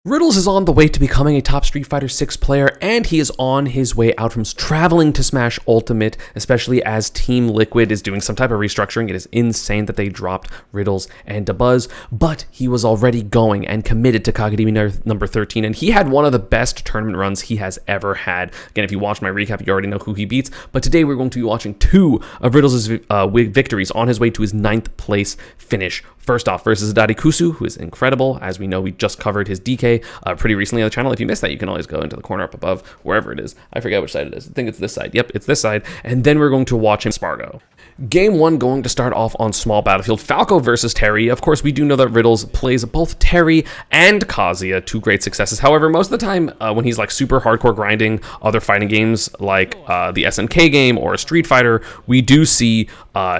Riddles is on the way to becoming a top Street Fighter 6 player, and he is on his way out from traveling to Smash Ultimate, especially as Team Liquid is doing some type of restructuring. It is insane that they dropped Riddles and Dabuz, but he was already going and committed to Kagedemi number 13, and he had one of the best tournament runs he has ever had. Again, if you watched my recap, you already know who he beats, but today we're going to be watching two of Riddles' victories on his way to his 9th place finish. First off, versus Dakuzu, who is incredible. As we know, we just covered his DK pretty recently on the channel. If you missed that, you can always go into the corner up above, wherever it is. I forget which side it is. I think it's this side. Yep, it's this side. And then we're going to watch him Spargo. Game 1 going to start off on small battlefield. Falco versus Terry. Of course, we do know that Riddles plays both Terry and Kazuya, two great successes. However, most of the time when he's like super hardcore grinding other fighting games like the SNK game or Street Fighter, we do see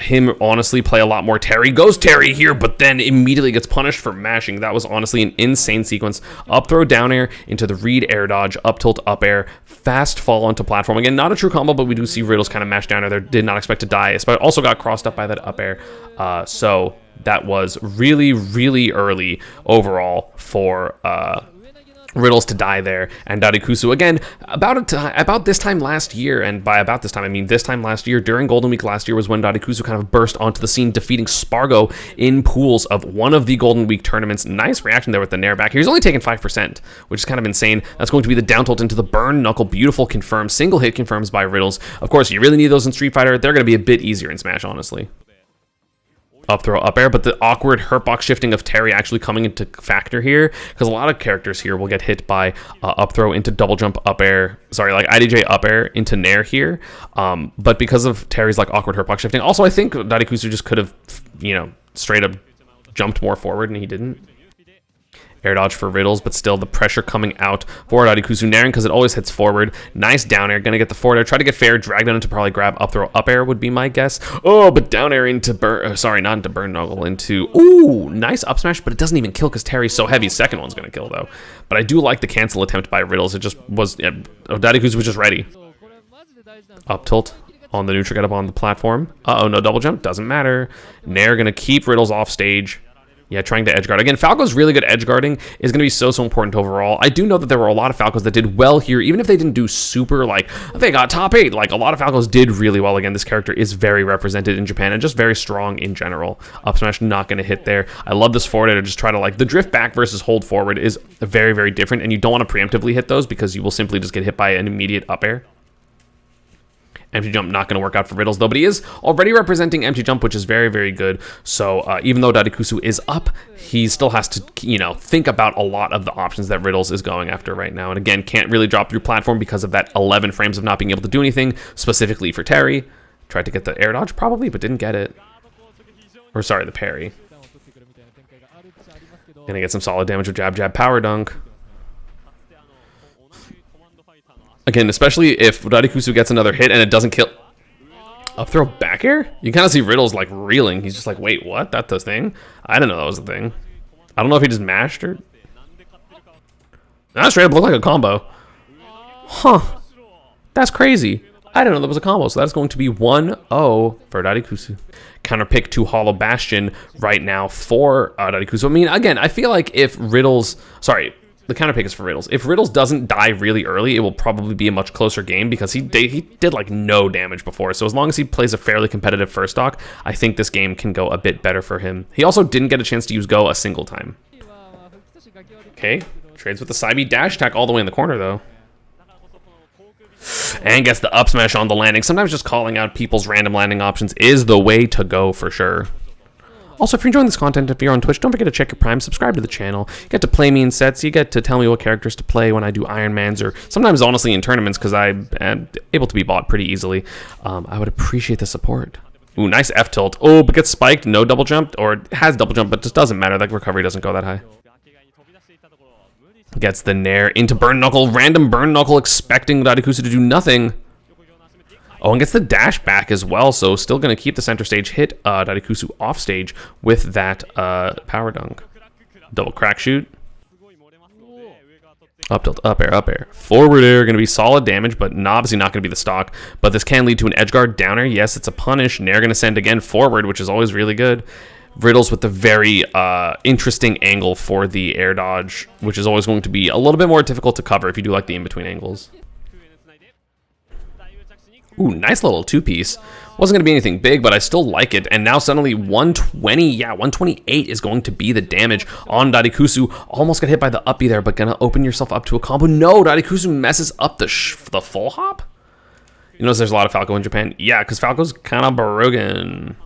him honestly play a lot more Terry. Goes Terry here, but then immediately gets punished for mashing. That was honestly an insane sequence. Up throw, down air into the read air dodge, up tilt, up air, fast fall onto platform. Again, not a true combo, but we do see Riddles kind of mash down air there. Did not expect to die, but also got crossed up by that up air. So that was really, really early overall for Riddles to die there. And Dakuzu, again, about this time last year, and by about this time, I mean this time last year, during Golden Week last year was when Dakuzu kind of burst onto the scene, defeating Spargo in pools of one of the Golden Week tournaments. Nice reaction there with the nair back. He's only taken 5%, which is kind of insane. That's going to be the down tilt into the burn knuckle. Beautiful confirmed. Single hit confirms by Riddles. Of course, you really need those in Street Fighter. They're going to be a bit easier in Smash, honestly. Up throw, up air, but the awkward hurtbox shifting of Terry actually coming into factor here, because a lot of characters here will get hit by up throw into double jump up air, sorry, like IDJ up air into nair here, but because of Terry's like awkward hurtbox shifting, also I think Dakuzu just could have, you know, straight up jumped more forward and he didn't. Air dodge for Riddles, but still the pressure coming out for Dakuzu nairing because it always hits forward. Nice down air, gonna get the forward air. Try to get fair, drag down into probably grab up throw up air would be my guess. Oh, but down air into burn, sorry, not into burn knuckle, into, ooh, nice up smash, but it doesn't even kill because Terry's so heavy. Second one's gonna kill though. But I do like the cancel attempt by Riddles. It just was, Dakuzu was just ready. Up tilt on the neutral, get up on the platform. Uh-oh, no double jump, doesn't matter. Nair gonna keep Riddles off stage. Yeah, trying to edge guard. Again, Falco's really good edge guarding is going to be so important overall. I do know that there were a lot of Falcos that did well here, even if they didn't do super, like, they got top 8. Like, a lot of Falcos did really well. Again, this character is very represented in Japan and just very strong in general. Up smash not going to hit there. I love this forward air to just try to, like, the drift back versus hold forward is very, very different, and you don't want to preemptively hit those because you will simply just get hit by an immediate up air. Empty jump not going to work out for Riddles, though, but he is already representing empty jump, which is very, very good. So even though Dakuzu is up, he still has to, you know, think about a lot of the options that Riddles is going after right now. And again, can't really drop through platform because of that 11 frames of not being able to do anything, specifically for Terry. Tried to get the air dodge probably, but didn't get it. Or sorry, the parry. Gonna get some solid damage with jab, jab, power dunk. Again, especially if Dakuzu gets another hit and it doesn't kill. Up throw back air? You kind of see Riddles like reeling. He's just like, wait, what? That's the thing? I didn't know that was a thing. I don't know if he just mashed or... That straight up looked like a combo. Huh. That's crazy. I didn't know that was a combo. So that's going to be 1-0 for Dakuzu. Counter pick to Hollow Bastion right now for Dakuzu. I mean, again, I feel like if Riddles... Sorry. The counter pick is for Riddles. If Riddles doesn't die really early, it will probably be a much closer game because he did like no damage before. So as long as he plays a fairly competitive first stock, I think this game can go a bit better for him. He also didn't get a chance to use Go a single time. Okay, trades with the side B dash attack all the way in the corner though. And gets the up smash on the landing. Sometimes just calling out people's random landing options is the way to go for sure. Also, if you're enjoying this content, if you're on Twitch, don't forget to check your Prime, subscribe to the channel. You get to play me in sets, you get to tell me what characters to play when I do Ironmans, or sometimes honestly in tournaments, because I am able to be bought pretty easily. I would appreciate the support. Ooh, nice F tilt. Oh, but gets spiked, no double jump, or it has double jump, but just doesn't matter. That recovery doesn't go that high. Gets the nair into burn knuckle, random burn knuckle, expecting Dakuzu to do nothing. Oh, and gets the dash back as well, so still going to keep the center stage hit Dakuzu off stage with that power dunk. Double crack shoot. Up tilt, up air, up air. Forward air, going to be solid damage, but obviously not going to be the stock. But this can lead to an edge guard down air. Yes, it's a punish. Nair going to send again forward, which is always really good. Riddles with the very interesting angle for the air dodge, which is always going to be a little bit more difficult to cover if you do like the in-between angles. Ooh, nice little two-piece. Wasn't going to be anything big, but I still like it. And now suddenly 120, yeah, 128 is going to be the damage on Dakuzu. Almost got hit by the uppie there, but gonna open yourself up to a combo. No, Dakuzu messes up the full hop. You notice there's a lot of Falco in Japan? Yeah, because Falco's kind of broken.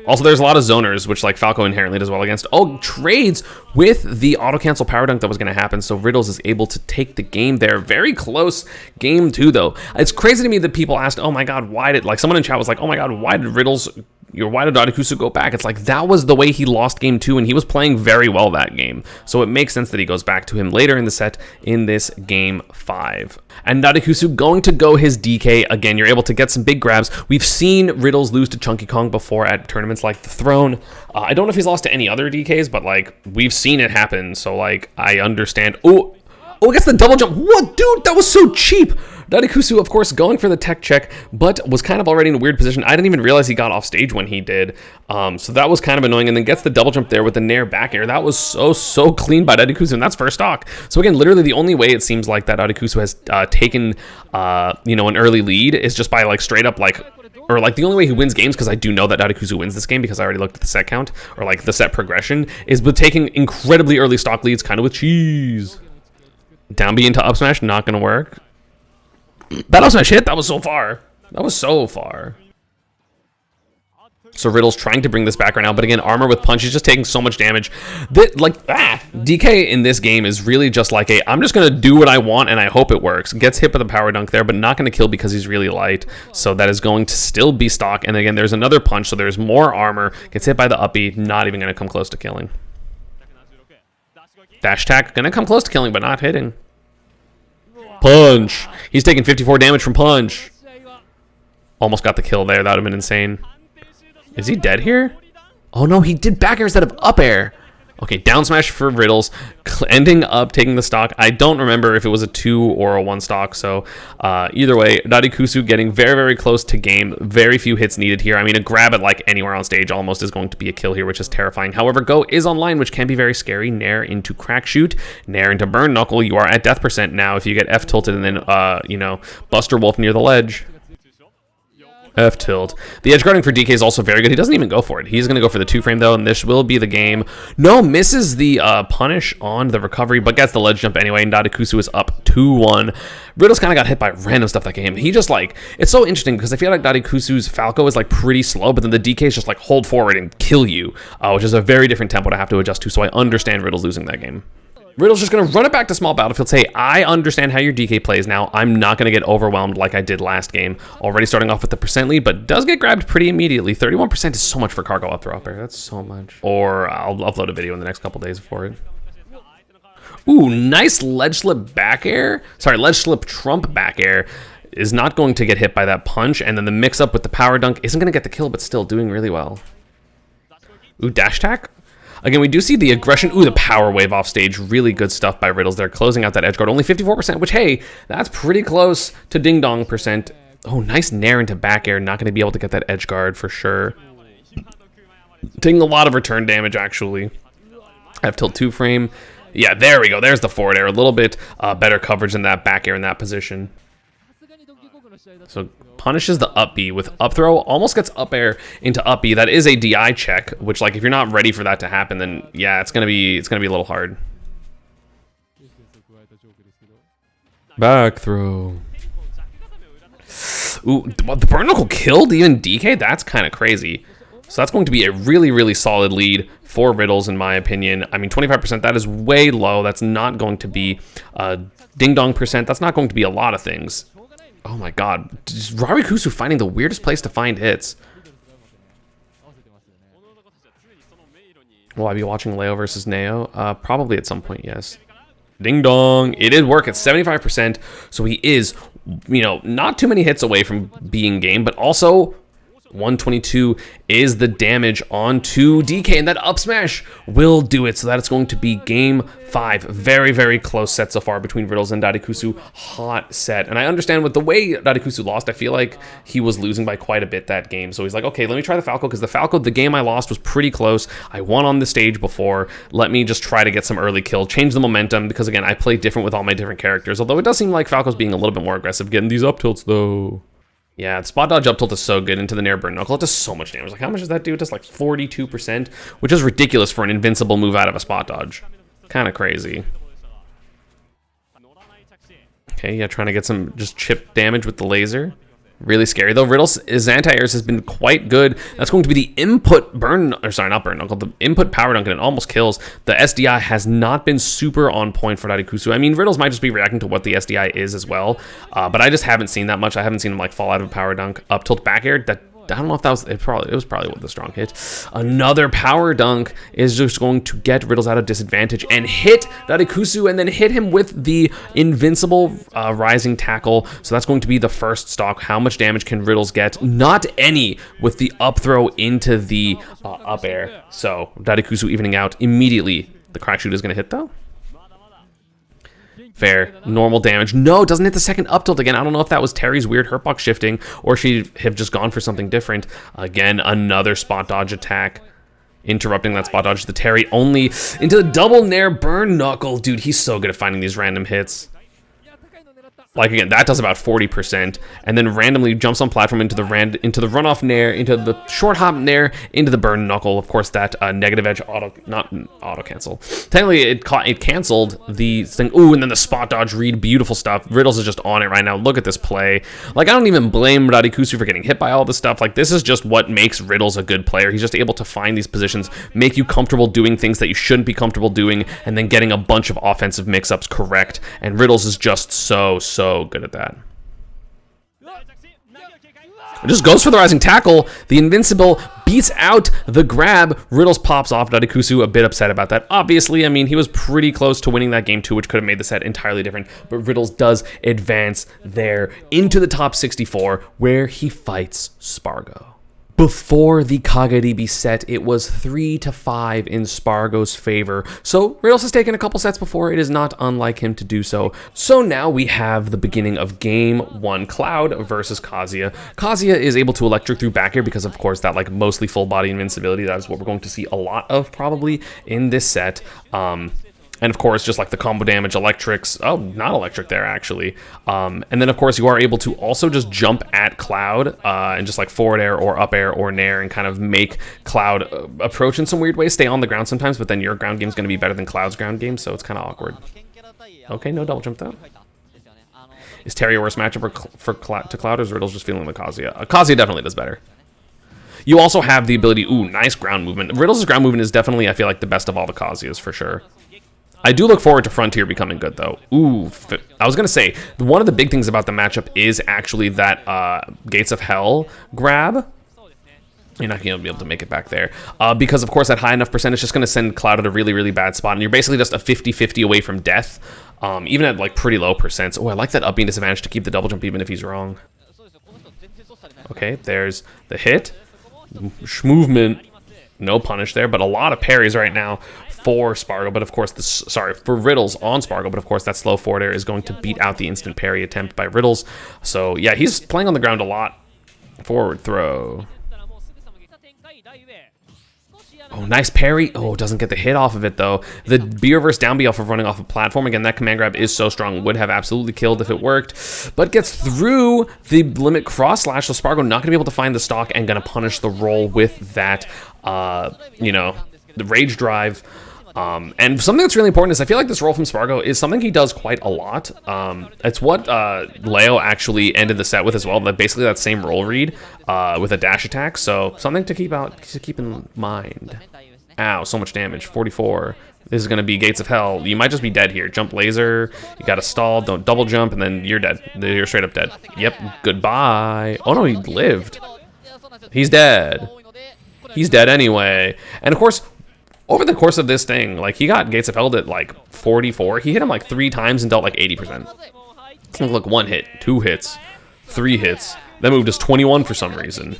Also, there's a lot of zoners, which like Falco inherently does well against. Oh, trades with the auto-cancel power dunk that was going to happen. So Riddles is able to take the game there. Very close game two, though. It's crazy to me that people asked, oh my God, why did, like someone in chat was like, oh my God, why did Dakuzu go back? It's like, that was the way he lost game two, and he was playing very well that game. So it makes sense that he goes back to him later in the set in this game 5. And Dakuzu going to go his DK. Again, you're able to get some big grabs. We've seen Riddles lose to Chunky Kong before at tournaments like the Throne. I don't know if he's lost to any other DKs, but like, we've seen it happen. So like, I understand. Oh, it gets the double jump. What, dude? That was so cheap. Dakuzu, of course, going for the tech check, but was kind of already in a weird position. I didn't even realize he got off stage when he did. So that was kind of annoying. And then gets the double jump there with the Nair back air. That was so clean by Dakuzu, and that's first stock. So again, literally the only way it seems like that Dakuzu has taken, an early lead is just by like straight up like, or like the only way he wins games, because I do know that Dakuzu wins this game because I already looked at the set count, or like the set progression, is with taking incredibly early stock leads, kind of with cheese. Down B into up smash, not going to work. That up smash hit, that was so far. That was so far. So Riddles trying to bring this back right now, but again, armor with punch, he's just taking so much damage. DK in this game is really just like I'm just going to do what I want and I hope it works. Gets hit with a power dunk there, but not going to kill because he's really light. So that is going to still be stock. And again, there's another punch, so there's more armor. Gets hit by the uppie, not even going to come close to killing. Dash attack, going to come close to killing, but not hitting. Punch. He's taking 54 damage from punch. Almost got the kill there. That would have been insane. Is he dead here? Oh no, he did back air instead of up air. Okay, down smash for Riddles, ending up taking the stock. I don't remember if it was a 2 or a 1 stock, so either way, Dakuzu getting very close to game. Very few hits needed here. I mean, a grab at like anywhere on stage almost is going to be a kill here, which is terrifying. However, Go is online, which can be very scary. Nair into crack shoot, Nair into burn knuckle. You are at death percent now if you get F tilted and then, Buster Wolf near the ledge. F tilt. The edge guarding for DK is also very good. He doesn't even go for it. He's going to go for the 2-frame though, and this will be the game. No, misses the punish on the recovery, but gets the ledge jump anyway, and Dakuzu is up 2-1. Riddles kind of got hit by random stuff that game. He just like, it's so interesting because I feel like Dakuzu's Falco is like pretty slow, but then the DK is just like hold forward and kill you, which is a very different tempo to have to adjust to, so I understand Riddles losing that game. Riddle's just going to run it back to small battlefield, say, I understand how your DK plays now. I'm not going to get overwhelmed like I did last game. Already starting off with the percent lead, but does get grabbed pretty immediately. 31% is so much for cargo up throw up air. That's so much. Or I'll upload a video in the next couple days for it. Ooh, nice ledge slip back air. Sorry, ledge slip trump back air. Is not going to get hit by that punch. And then the mix up with the power dunk isn't going to get the kill, but still doing really well. Ooh, dash attack. Again, we do see the aggression. Ooh, the power wave off stage. Really good stuff by Riddles. They're closing out that edge guard. Only 54%, which, hey, that's pretty close to ding dong percent. Oh, nice nair into back air. Not going to be able to get that edge guard for sure. Taking a lot of return damage, actually. F tilt 2-frame. Yeah, there we go. There's the forward air. A little bit better coverage than that back air in that position. So punishes the up B with up throw, almost gets up air into up B. That is a DI check, which like if you're not ready for that to happen, then yeah, it's gonna be a little hard. Back throw. Ooh, the burn knuckle killed even DK. That's kind of crazy. So that's going to be a really solid lead for Riddles, in my opinion. I mean, 25%, that is way low. That's not going to be ding dong percent. That's not going to be a lot of things. Oh my god. Dakuzu finding the weirdest place to find hits. Will I be watching Leo versus Neo? Probably at some point, yes. Ding dong. It did work at 75%. So he is, not too many hits away from being game, but also 122 is the damage onto DK, and that up smash will do it. So that is going to be game 5. Very, very close set so far between Riddles and Dakuzu. Hot set. And I understand with the way Dakuzu lost, I feel like he was losing by quite a bit that game. So he's like, okay, let me try the Falco, because the Falco, the game I lost was pretty close. I won on the stage before. Let me just try to get some early kill, change the momentum, because again, I play different with all my different characters. Although it does seem like Falco's being a little bit more aggressive, getting these up tilts though. Yeah, the spot dodge up tilt is so good into the Nair Burn Knuckle. It does so much damage. Like, how much does that do? It does like 42%, which is ridiculous for an invincible move out of a spot dodge. Kind of crazy. Okay, yeah, trying to get some just chip damage with the laser. Really scary, though. Riddles' anti-airs has been quite good. That's going to be the input burn, or sorry, not burn knuckle, the input power dunk, and it almost kills. The SDI has not been super on point for Dakuzu. I mean, Riddles might just be reacting to what the SDI is as well, but I just haven't seen that much. I haven't seen him like fall out of a power dunk. Up tilt back air, that I don't know if that was it was probably with the strong hit. Another power dunk is just going to get Riddles out of disadvantage and hit Dakuzu, and then hit him with the invincible rising tackle. So that's going to be the first stock. How much damage can Riddles get? Not any with the up throw into the up air. So Dakuzu evening out immediately. The crack shoot is going to hit though. Fair. Normal damage. No, doesn't hit the second up tilt again. I don't know if that was Terry's weird hurtbox shifting or she'd have just gone for something different. Again, another spot dodge attack. Interrupting that spot dodge. The Terry only into the double Nair Burn Knuckle. Dude, he's so good at finding these random hits. Like, again, that does about 40%, and then randomly jumps on platform into the runoff Nair, into the short hop Nair, into the Burn Knuckle. Of course, that negative edge not auto cancel. Technically, it canceled the thing. Ooh, and then the spot dodge read, beautiful stuff. Riddles is just on it right now. Look at this play. Like, I don't even blame Dakuzu for getting hit by all this stuff. Like, this is just what makes Riddles a good player. He's just able to find these positions, make you comfortable doing things that you shouldn't be comfortable doing, and then getting a bunch of offensive mix-ups correct. And Riddles is just so good at that. It just goes for the rising tackle. The invincible beats out the grab. Riddles pops off. Dakuzu a bit upset about that. Obviously, I mean, he was pretty close to winning that game too, which could have made the set entirely different. But Riddles does advance there into the top 64, where he fights Spargo. Before the Kagaribi set, it was 3-5 in Spargo's favor. So Riddles has taken a couple sets before. It is not unlike him to do so. So now we have the beginning of game 1, Cloud versus Kazuya. Kazuya is able to electric through back air because, of course, that like mostly full body invincibility. That is what we're going to see a lot of probably in this set. And of course, just like the combo damage, electrics. Oh, not electric there, actually. And then, of course, you are able to also just jump at Cloud and just like forward air or up air or nair and kind of make Cloud approach in some weird ways, stay on the ground sometimes, but then your ground game is going to be better than Cloud's ground game, so it's kind of awkward. Okay, no double jump though. Is Terry a worse matchup to Cloud, or is Riddles just feeling the Kazuya? Kazuya definitely does better. You also have the ability, ooh, nice ground movement. Riddles' ground movement is definitely, I feel like, the best of all the Kazuyas for sure. I do look forward to Frontier becoming good, though. Ooh, I was going to say, one of the big things about the matchup is actually that Gates of Hell grab. You're not going to be able to make it back there. Because, of course, that high enough percent is just going to send Cloud at a really, really bad spot. And you're basically just a 50-50 away from death, even at, like, pretty low percents. Oh, I like that up being disadvantage to keep the double jump even if he's wrong. Okay, there's the hit. Movement. No punish there, but a lot of parries right now for Spargo, but of course, for Riddles on Spargo, but of course that slow forward air is going to beat out the instant parry attempt by Riddles. So yeah, he's playing on the ground a lot. Forward throw. Oh, nice parry. Oh, doesn't get the hit off of it though. The B reverse down B off of running off a platform. Again, that command grab is so strong. Would have absolutely killed if it worked, but gets through the limit cross slash. So Spargo not going to be able to find the stock and going to punish the roll with that, you know, the rage drive. And something that's really important is I feel like this roll from Spargo is something he does quite a lot. It's what Leo actually ended the set with as well. Basically that same roll read with a dash attack. So something to keep in mind. Ow, so much damage. 44. This is going to be Gates of Hell. You might just be dead here. Jump laser. You got to stall. Don't double jump, and then you're dead. You're straight up dead. Yep. Goodbye. Oh no, he lived. He's dead. He's dead anyway. And of course, over the course of this thing, like, he got Gates of Hell at, like, 44. He hit him, like, 3 times and dealt, like, 80%. Look, 1 hit, 2 hits, 3 hits. That move does 21 for some reason.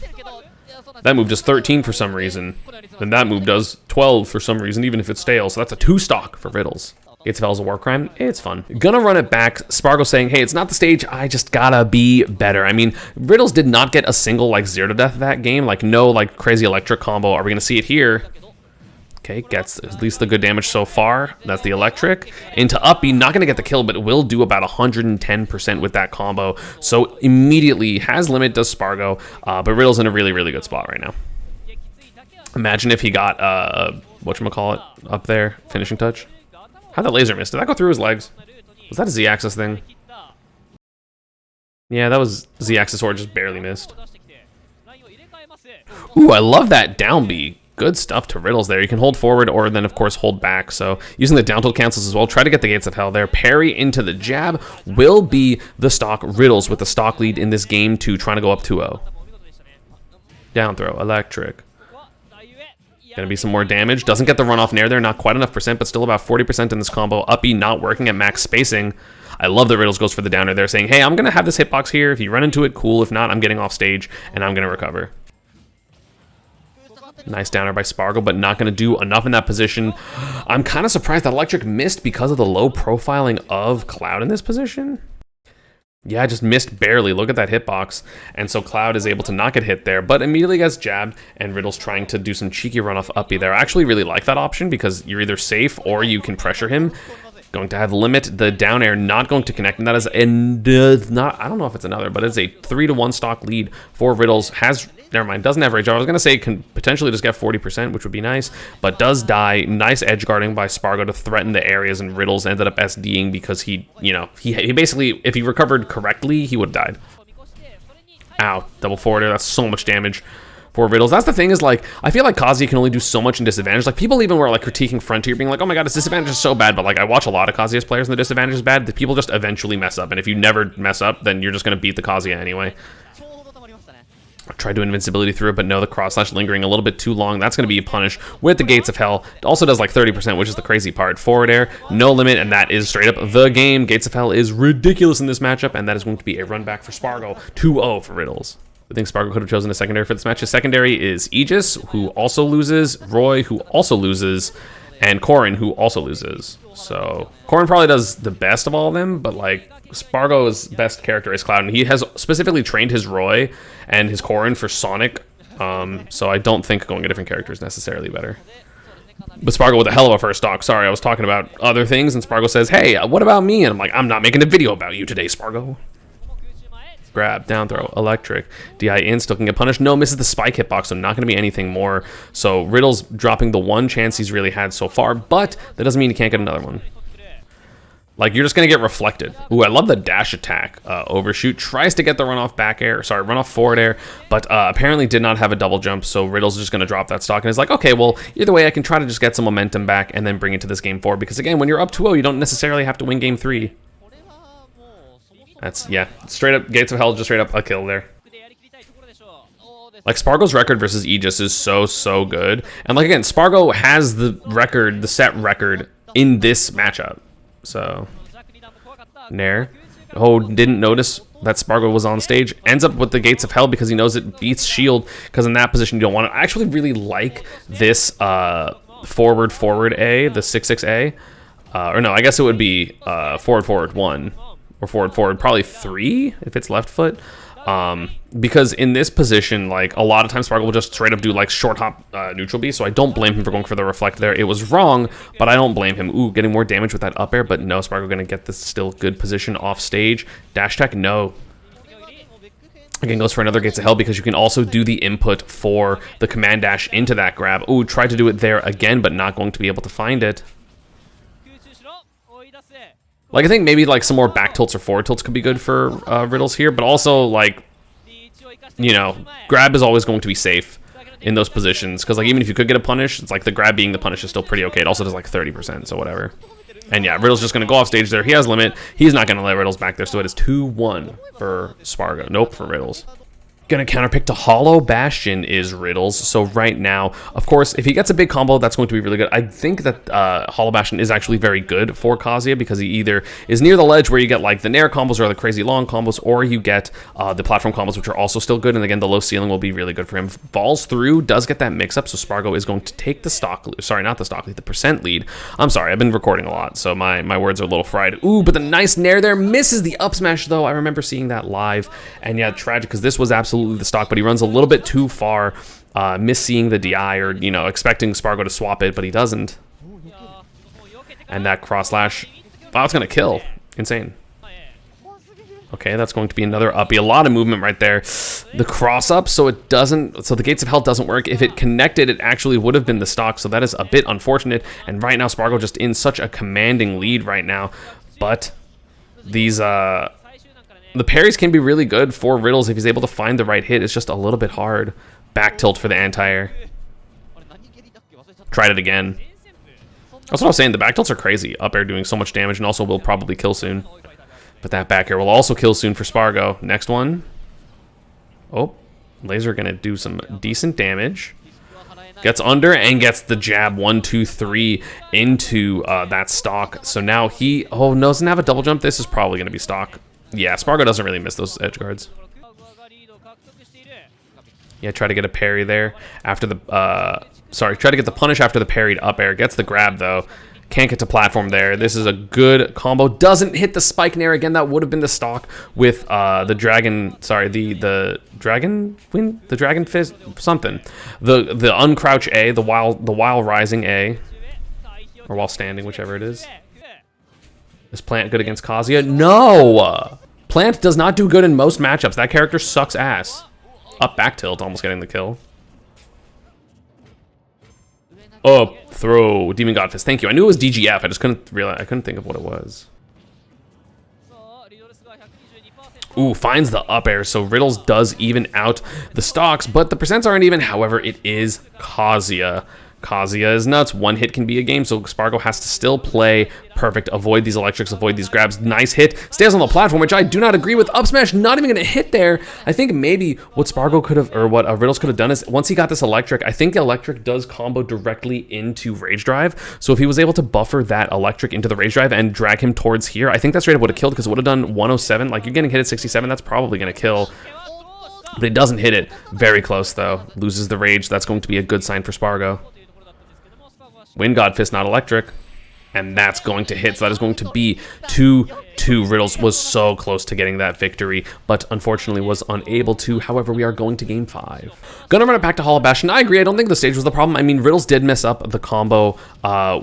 That move does 13 for some reason. Then that move does 12 for some reason, even if it's stale. So that's a 2 stock for Riddles. Gates of Hell is a war crime. It's fun. Gonna run it back. Spargo saying, hey, it's not the stage. I just gotta be better. I mean, Riddles did not get a single, like, 0 to death that game. Like, no, like, crazy electric combo. Are we gonna see it here? Okay, gets at least the good damage so far. That's the electric. Into uppy, not gonna get the kill, but it will do about 110% with that combo. So immediately has limit, does Spargo, but Riddle's in a really, really good spot right now. Imagine if he got, whatchamacallit, up there, finishing touch. How'd that laser miss? Did that go through his legs? Was that a Z-axis thing? Yeah, that was Z-axis or just barely missed. Ooh, I love that down B. Good stuff to Riddles there. You can hold forward or then, of course, hold back. So using the down tilt cancels as well. Try to get the Gates of Hell there. Parry into the jab will be the stock. Riddles with the stock lead in this game 2, trying to go up 2-0. Down throw, electric. Gonna be some more damage. Doesn't get the runoff nair there. Not quite enough percent, but still about 40% in this combo. Uppy not working at max spacing. I love that Riddles goes for the downer there, saying, hey, I'm gonna have this hitbox here. If you run into it, cool. If not, I'm getting off stage and I'm gonna recover. Nice downer by Spargo, but not going to do enough in that position. I'm kind of surprised that electric missed because of the low profiling of Cloud in this position. Yeah, just missed barely. Look at that hitbox. And so Cloud is able to not get hit there, but immediately gets jabbed, and Riddle's trying to do some cheeky runoff uppy there. I actually really like that option because you're either safe or you can pressure him. Going to have limit, the down air not going to connect, and that is not, I don't know if it's another, but it's a 3-1 stock lead for Riddles. Never mind, doesn't have rage. I was going to say can potentially just get 40%, which would be nice, but does die. Nice edge guarding by Spargo to threaten the areas, and Riddles ended up SDing because he basically, if he recovered correctly, he would have died. Ow, double forward air, that's so much damage for Riddles. That's the thing is, like, I feel like Kazuya can only do so much in disadvantage. Like, people even were, like, critiquing Frontier, being like, oh my god, his disadvantage is so bad, but, like, I watch a lot of Kazuya's players and the disadvantage is bad. The people just eventually mess up, and if you never mess up, then you're just going to beat the Kazuya anyway. Tried to invincibility through it, but no, the cross slash lingering a little bit too long. That's going to be punished with the Gates of Hell. It also does like 30%, which is the crazy part. Forward air, no limit, and that is straight up the game. Gates of Hell is ridiculous in this matchup, and that is going to be a run back for Spargo. 2-0 for Riddles. I think Spargo could have chosen a secondary for this match. His secondary is Aegis, who also loses, Roy, who also loses, and Corrin, who also loses. So Corrin probably does the best of all of them, but like Spargo's best character is Cloud, and he has specifically trained his Roy and his Corrin for Sonic, so I don't think going a different character is necessarily better. But Spargo with a hell of a first stock. Sorry, I was talking about other things, and Spargo says, hey, what about me? And I'm like, I'm not making a video about you today, Spargo. Grab, down throw, electric, DI in, still can get punished. No, misses the spike hitbox, so not going to be anything more. So Riddle's dropping the one chance he's really had so far, but that doesn't mean he can't get another one. Like, you're just going to get reflected. Ooh, I love the dash attack. Overshoot tries to get the runoff back air, runoff forward air, but apparently did not have a double jump, so Riddle's just going to drop that stock, and is like, okay, well, either way, I can try to just get some momentum back and then bring it to this game 4, because again, when you're up 2-0, you don't necessarily have to win game 3. That's, yeah, straight up, Gates of Hell, just straight up a kill there. Like, Spargo's record versus Aegis is so good. And, like, again, Spargo has the record, the set record in this matchup. So, Nair. Oh, didn't notice that Spargo was on stage. Ends up with the Gates of Hell because he knows it beats shield, because in that position you don't want it. I actually really like this forward A, the 6-6A. Or no, I guess it would be forward 1. Or forward probably 3 if it's left foot, because in this position, like, a lot of times Spargo will just straight up do like short hop neutral B, so I don't blame him for going for the reflect there. It was wrong, but I don't blame him. Ooh, getting more damage with that up air, but no, Spargo gonna get this still good position off stage. Dash tech, no. Again, goes for another Gates of Hell because you can also do the input for the command dash into that grab. Ooh, tried to do it there again, but not going to be able to find it. Like, I think maybe, like, some more back tilts or forward tilts could be good for Riddles here, but also, like, you know, grab is always going to be safe in those positions, because, like, even if you could get a punish, it's like the grab being the punish is still pretty okay. It also does, like, 30%, so whatever. And, yeah, Riddle's just going to go off stage there. He has limit. He's not going to let Riddles back there, so it is 2-1 for Spargo. Nope, for Riddles. Gonna counterpick to Hollow Bastion is Riddles. So right now, of course, if he gets a big combo, that's going to be really good. I think that Hollow Bastion is actually very good for Kazuya because he either is near the ledge where you get like the Nair combos or the crazy long combos, or you get the platform combos, which are also still good. And again, the low ceiling will be really good for him. Falls through, does get that mix up. So Spargo is going to take the stock, sorry, not the stock lead, the percent lead. I'm sorry, I've been recording a lot, so my words are a little fried. Ooh, but the nice Nair there misses the up smash though. I remember seeing that live, and yeah, tragic because this was absolutely the stock, but he runs a little bit too far, misseeing the DI, or, you know, expecting Spargo to swap it, but he doesn't. And that cross slash, wow, it's gonna kill. Insane. Okay, that's going to be another uppy. A lot of movement right there. The cross up, so it doesn't, so the Gates of Hell doesn't work. If it connected, it actually would have been the stock, so that is a bit unfortunate. And right now, Spargo just in such a commanding lead right now. But these, the parries can be really good for Riddles if he's able to find the right hit. It's just a little bit hard. Back tilt for the anti-air. Tried it again. That's what I was saying. The back tilts are crazy. Up air doing so much damage, and also will probably kill soon. But that back air will also kill soon for Spargo. Next one. Oh, laser gonna do some decent damage. Gets under and gets the jab 1, 2, 3 into that stock. So now he, oh no, doesn't have a double jump. This is probably gonna be stock. Yeah, Spargo doesn't really miss those edge guards. Yeah, try to get a parry there after the, sorry, try to get the punish after the parried up air. Gets the grab though. Can't get to platform there. This is a good combo. Doesn't hit the spike nair again. That would have been the stock with the dragon, sorry, the dragon win, the dragon fist, something. The uncrouch A, the while rising A, or while standing, whichever it is. Is Plant good against Kazuya? No! Plant does not do good in most matchups. That character sucks ass. Up back tilt, almost getting the kill. Up throw, Demon God Fist. Thank you. I knew it was DGF. I just couldn't realize. I couldn't think of what it was. Ooh, finds the up air. So Riddles does even out the stocks, but the percents aren't even. However, it is Kazuya. Kazuya is nuts. One hit can be a game, so Spargo has to still play perfect. Avoid these electrics, avoid these grabs. Nice hit. Stays on the platform, which I do not agree with. Up smash, not even going to hit there. I think maybe what Spargo could have, or what Riddles could have done is, once he got this electric, I think electric does combo directly into Rage Drive. So if he was able to buffer that electric into the Rage Drive and drag him towards here, I think that straight up would have killed, because it would have done 107. Like, you're getting hit at 67, that's probably going to kill. But it doesn't hit it. Very close, though. Loses the Rage. That's going to be a good sign for Spargo. Wind God Fist, not electric. And that's going to hit. So that is going to be 2-2. Riddles was so close to getting that victory, but unfortunately was unable to. However, we are going to game 5. Gonna run it back to Hollow Bastion. I agree. I don't think the stage was the problem. I mean, Riddles did mess up the combo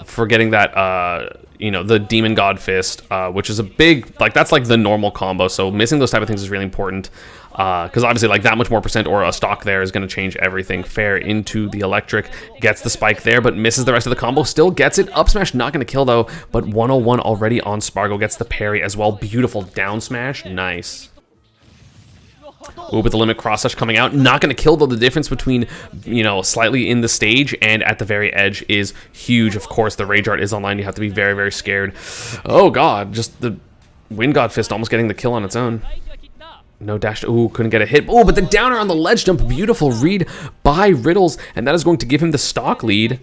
for getting that, you know, the Demon God Fist, which is a big, like, that's like the normal combo. So missing those type of things is really important. Because obviously, like, that much more percent or a stock there is going to change everything. Fair into the electric, gets the spike there, but misses the rest of the combo. Still gets it. Up smash, not going to kill, though, but 101 already on Spargo. Gets the parry as well. Beautiful down smash. Nice. Ooh, but the limit cross slash coming out. Not going to kill, though. The difference between, you know, slightly in the stage and at the very edge is huge. Of course, the Rage Art is online. You have to be very, very scared. Oh, God. Just the Wind God Fist almost getting the kill on its own. No dash. Ooh, couldn't get a hit. Oh, but the downer on the ledge jump. Beautiful read by Riddles, and that is going to give him the stock lead.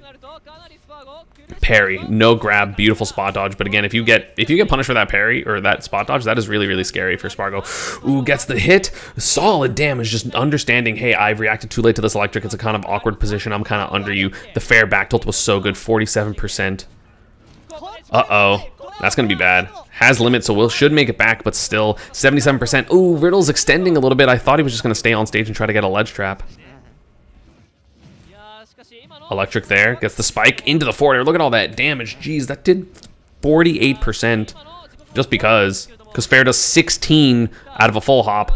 Parry, no grab, beautiful spot dodge. But again, if you get punished for that parry or that spot dodge, that is really, really scary for Spargo. Ooh, gets the hit. Solid damage. Just understanding, hey, I've reacted too late to this electric. It's a kind of awkward position. I'm kind of under you. The fair back tilt was so good. 47%. Uh-oh. That's going to be bad. Has limit, so should make it back, but still 77%. Ooh, Riddle's extending a little bit. I thought he was just going to stay on stage and try to get a ledge trap. Electric there. Gets the spike into the forward air. Look at all that damage. Jeez, that did 48%. Just because. Because fair does 16 out of a full hop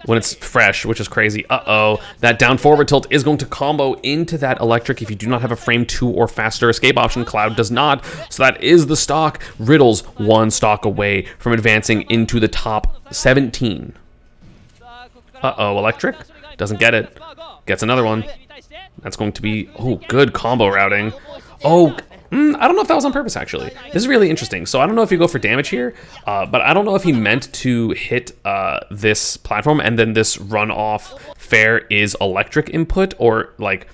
when it's fresh, which is crazy. Uh-oh. That down forward tilt is going to combo into that electric if you do not have a frame 2 or faster escape option. Cloud does not. So that is the stock. Riddles one stock away from advancing into the top 17. Uh-oh. Electric. Doesn't get it. Gets another one. That's going to be... Oh, good combo routing. Oh, I don't know if that was on purpose, actually. This is really interesting. So I don't know if you go for damage here, but I don't know if he meant to hit this platform and then this runoff fair is electric input, or like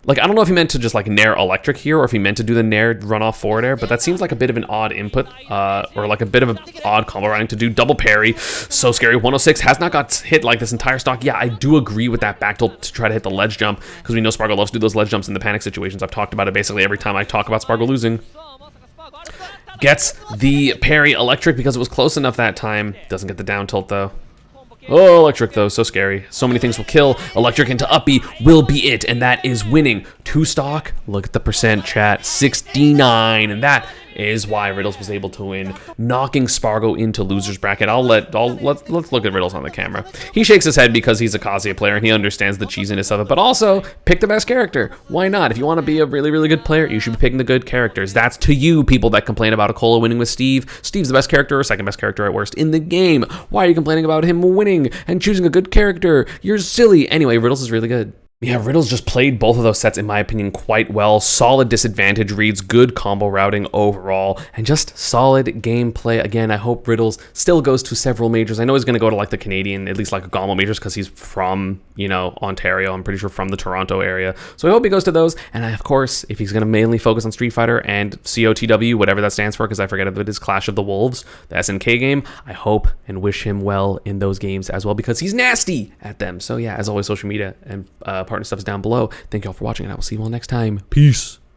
I don't know if he meant to just like nair electric here, or if he meant to do the nair runoff forward air, but that seems like a bit of an odd input, or like a bit of an odd combo routing to do. Double parry, so scary. 106 has not got hit like this entire stock. Yeah, I do agree with that back tilt to try to hit the ledge jump, because we know Spargo loves to do those ledge jumps in the panic situations. I've talked about it basically every time I talk about Spargo losing. Gets the parry electric because it was close enough that time. Doesn't get the down tilt though. Oh, electric though, so scary. So many things will kill. Electric into up B will be it, and that is winning. 2 stock, look at the percent chat, 69, and that is why Riddles was able to win, knocking Spargo into loser's bracket. Let's look at Riddles on the camera. He shakes his head because he's a Kazuya player and he understands the cheesiness of it, but also pick the best character. Why not? If you want to be a really, really good player, you should be picking the good characters. That's to you, people that complain about Akola winning with Steve. Steve's the best character or second best character at worst in the game. Why are you complaining about him winning and choosing a good character? You're silly. Anyway, Riddles is really good. Yeah, Riddles just played both of those sets, in my opinion, quite well. Solid disadvantage reads, good combo routing overall, and just solid gameplay. Again, I hope Riddles still goes to several majors. I know he's going to go to like the Canadian, at least like a Gommo majors, because he's from, you know, Ontario. I'm pretty sure from the Toronto area. So I hope he goes to those. And of course, if he's going to mainly focus on Street Fighter and COTW, whatever that stands for, because I forget if it is Clash of the Wolves, the SNK game, I hope and wish him well in those games as well, because he's nasty at them. So yeah, as always, social media and partner stuff is down below. Thank you all for watching, and I will see you all next time. Peace.